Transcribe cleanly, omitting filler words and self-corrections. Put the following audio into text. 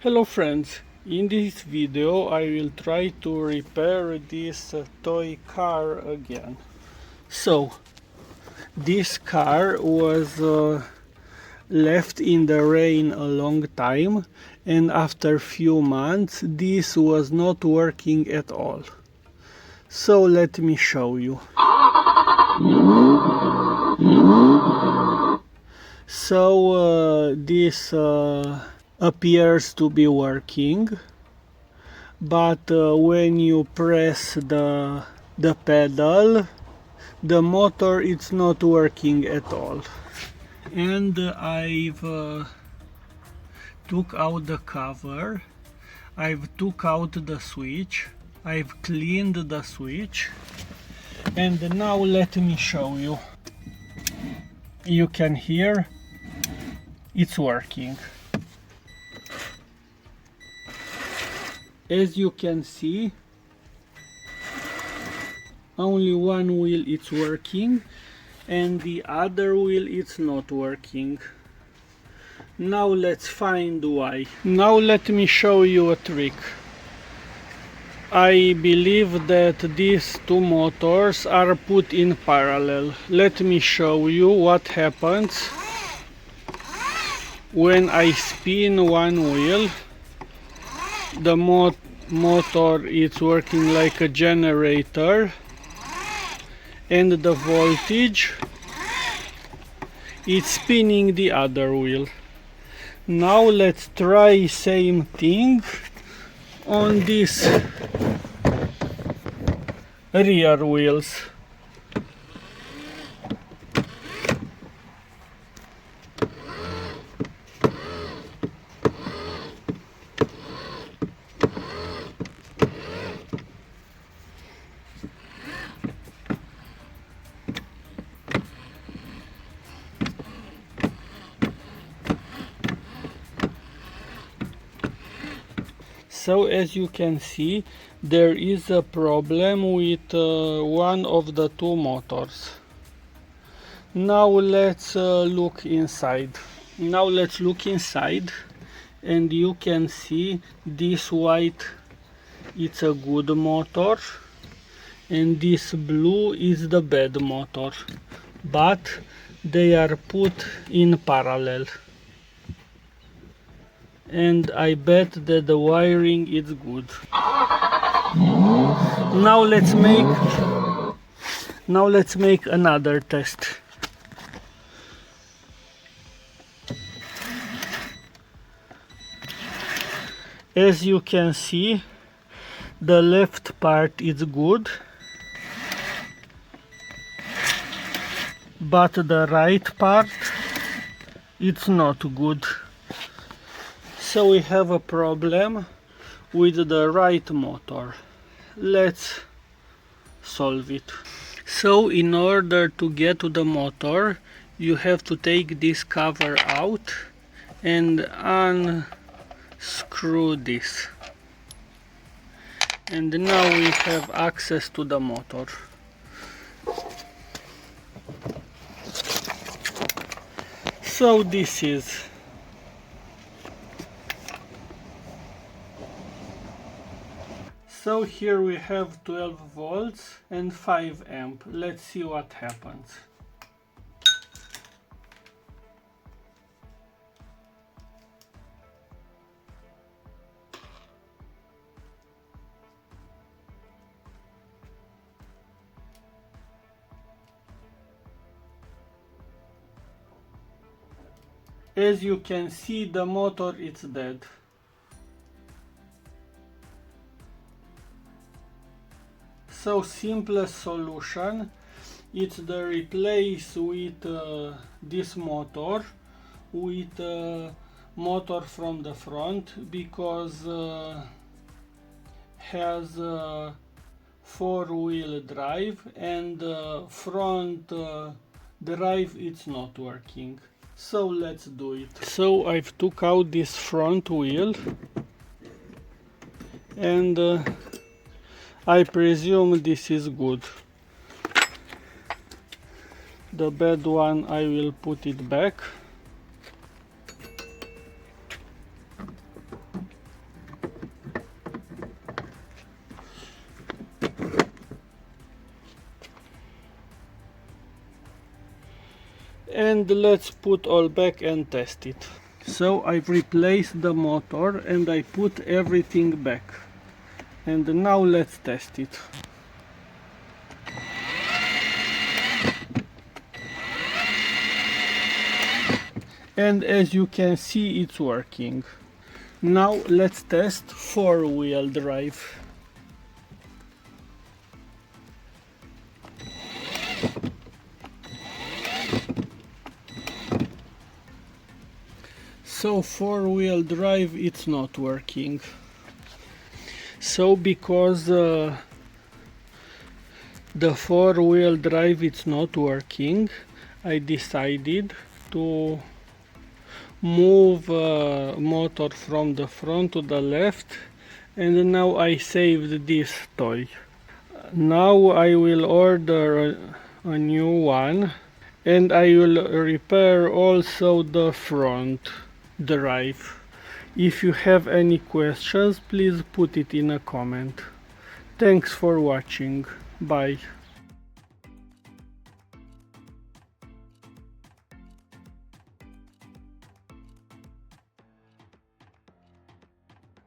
Hello friends, in this video I will try to repair this toy car again. So, this car was left in the rain a long time, and after few months this was not working at all. So let me show you. So this appears to be working, but when you press the pedal, the motor is not working at all. And I've took out the cover, I've took out the switch, I've cleaned the switch, and now let me show you. You can hear it's working. As you can see, only one wheel is working and the other wheel is not working. Now let's find why. Now let me show you a trick. I believe that these two motors are put in parallel. Let me show you what happens when I spin one wheel. The motor is working like a generator, and the voltage is spinning the other wheel. Now let's try same thing on these rear wheels. So as you can see, there is a problem with one of the two motors. Now let's look inside. And you can see this white, it's a good motor, and this blue is the bad motor, but they are put in parallel. And I bet that the wiring is good. Now let's make another test. As you can see, the left part is good, but the right part, it's not good. So we have a problem with the right motor. Let's solve it. So in order to get to the motor, you have to take this cover out and unscrew this. And now we have access to the motor. So this is. So here we have 12 volts and 5 amp. Let's see what happens. As you can see, the motor is dead. So simplest solution, it's the replace with this motor with motor from the front, because has four-wheel drive and front drive it's not working. So let's do it. So I've took out this front wheel and I presume this is good. The bad one I will put it back. and let's put all back and test it. So I've replaced the motor and I put everything back, and now let's test it. And as you can see, it's working. Now let's test four-wheel drive. So four-wheel drive, it's not working. So because the four-wheel drive it's not working, I decided to move motor from the front to the left, and now I saved this toy. Now I will order a new one, and I will repair also the front drive. If you have any questions, please put it in a comment. Thanks for watching. Bye.